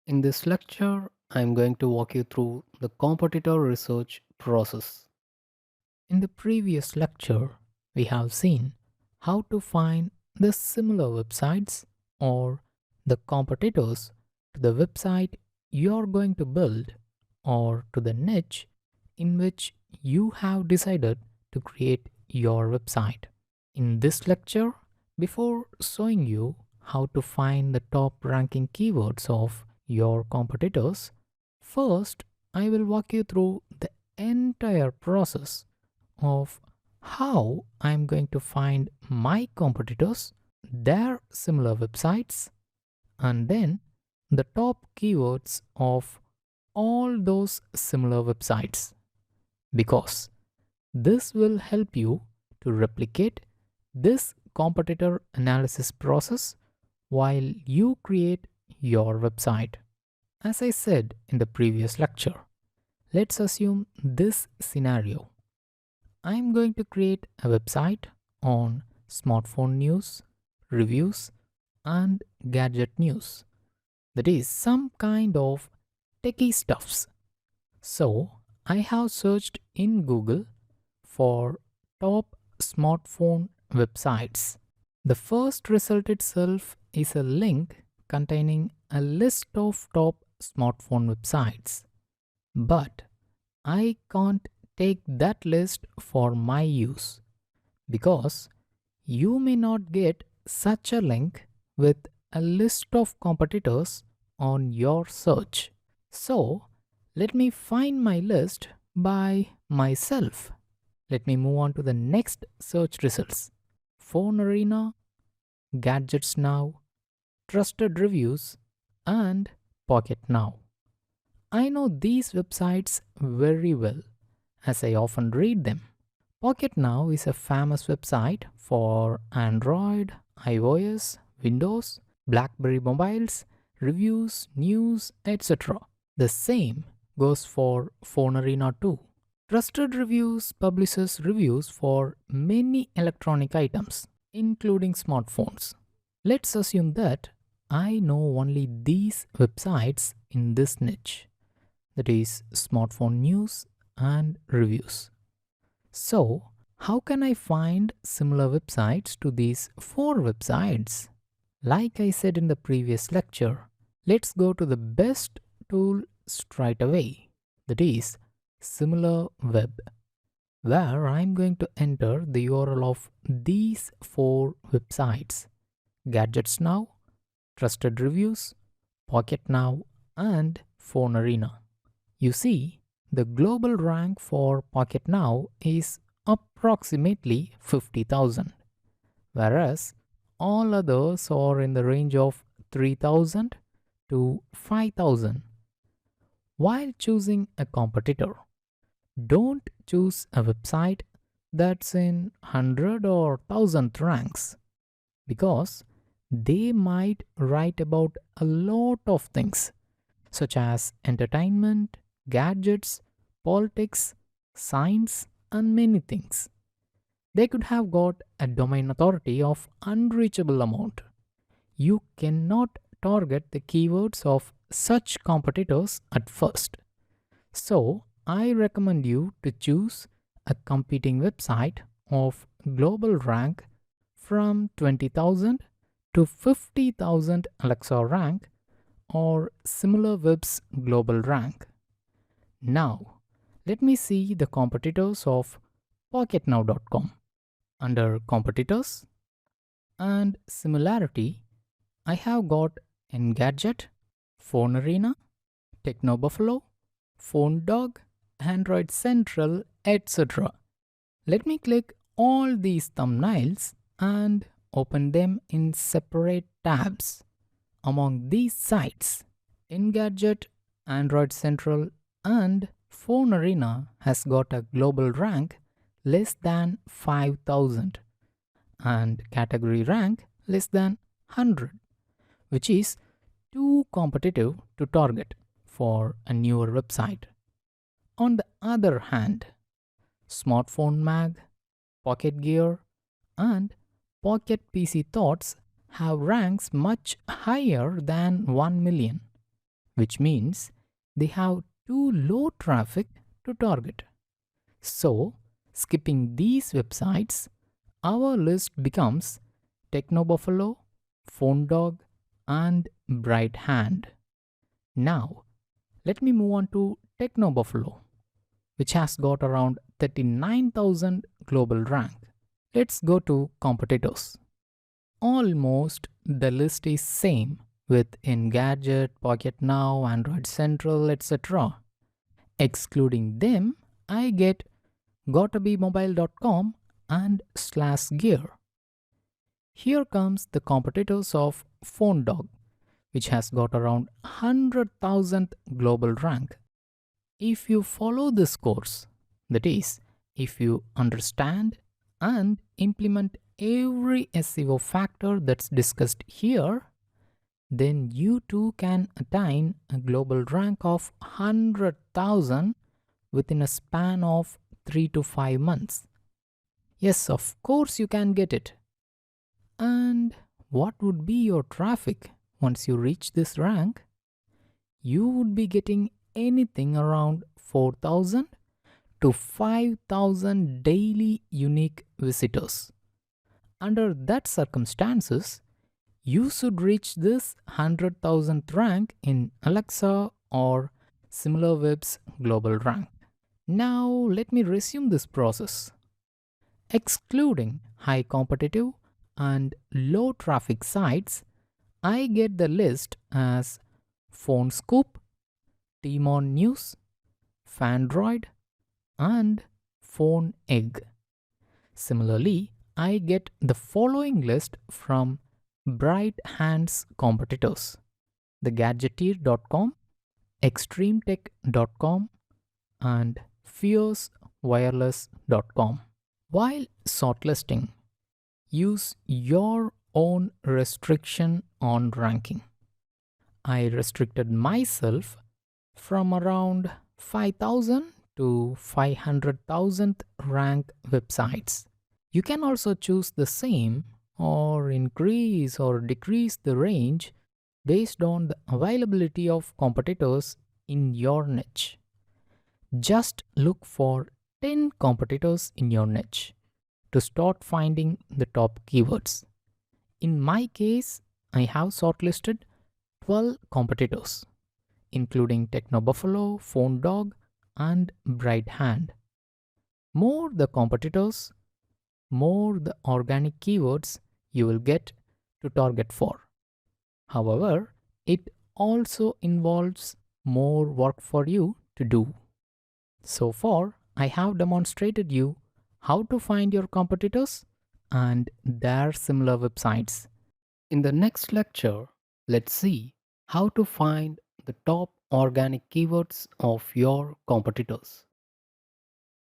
In this lecture, I'm going to walk you through the competitor research process. In the previous lecture, we have seen how to find the similar websites or the competitors to the website you're going to build or to the niche in which you have decided to create your website. In this lecture, before showing you how to find the top ranking keywords of your competitors, first I will walk you through the entire process of how I'm going to find my competitors, their similar websites, and then the top keywords of all those similar websites. Because this will help you to replicate this competitor analysis process while you create your website. As I said in the previous lecture, let's assume this scenario. I'm going to create a website on smartphone news, reviews, and gadget news. That is some kind of techie stuffs. So I have searched in Google for top smartphone websites. The first result itself is a link containing a list of top smartphone websites. But I can't take that list for my use because you may not get such a link with a list of competitors on your search. So let me find my list by myself. Let me move on to the next search results. Phone Arena, Gadgets Now, Trusted Reviews, and Pocket Now. I know these websites very well as I often read them. Pocket Now is a famous website for Android, iOS, Windows, BlackBerry mobiles, reviews, news, etc. The same goes for Phone Arena too. Trusted Reviews publishes reviews for many electronic items, including smartphones. Let's assume that I know only these websites in this niche, that is, smartphone news and reviews. So, how can I find similar websites to these four websites? Like I said in the previous lecture, let's go to the best tool straight away, that is, Similar Web, where I'm going to enter the URL of these four websites: Gadgets Now, Trusted Reviews, Pocket Now, and Phone Arena. You see, the global rank for Pocket Now is approximately 50,000, whereas all others are in the range of 3,000 to 5,000. While choosing a competitor, don't choose a website that's in 100 or 1000 ranks because they might write about a lot of things such as entertainment, gadgets, politics, science, and many things. They could have got a domain authority of unreachable amount. You cannot target the keywords of such competitors at first. So, I recommend you to choose a competing website of global rank from 20,000 to 50,000 Alexa rank or similar web's global rank. Now, let me see the competitors of pocketnow.com. Under competitors and similarity, I have got Engadget, Phone Arena, Techno Buffalo, Phone Dog, Android Central, etc. Let me click all these thumbnails and open them in separate tabs. Among these sites, Engadget, Android Central, and Phone Arena has got a global rank less than 5,000 and category rank less than 100, which is too competitive to target for a newer website. On the other hand, Smartphone Mag, Pocket Gear, and Pocket PC Thoughts have ranks much higher than 1 million, which means they have too low traffic to target. So, skipping these websites, our list becomes Technobuffalo, Phone Dog, and Bright Hand. Now, let me move on to Technobuffalo, which has got around 39,000 global rank. Let's go to competitors. Almost the list is same with Engadget, Pocket Now, Android Central, etc. Excluding them, I get gottabymobile.com and slash gear. Here comes the competitors of Phone Dog, which has got around 100,000 global rank. If you follow this course, that is, if you understand and implement every SEO factor that's discussed here, then you too can attain a global rank of 100,000 within a span of 3 to 5 months. Yes, of course you can get it. And what would be your traffic once you reach this rank? You would be getting anything around 4,000 to 5,000 daily unique visitors. Under that circumstances, you should reach this 100,000th rank in Alexa or SimilarWeb's global rank. Now let me resume this process. Excluding high competitive and low traffic sites, I get the list as Phone Scoop, Timon News, Fandroid, and Phone Egg. Similarly, I get the following list from Bright Hand's competitors: thegadgeteer.com, extremetech.com, and fiercewireless.com. While shortlisting, use your own restriction on ranking. I restricted myself from around 5,000 to 500,000th rank websites. You can also choose the same or increase or decrease the range based on the availability of competitors in your niche. Just look for 10 competitors in your niche to start finding the top keywords. In my case, I have shortlisted 12 competitors, including Technobuffalo, Phone Dog, and Bright Hand. More the competitors, more the organic keywords you will get to target for. However, it also involves more work for you to do. So far, I have demonstrated you how to find your competitors and their similar websites. In the next lecture, let's see how to find the top organic keywords of your competitors.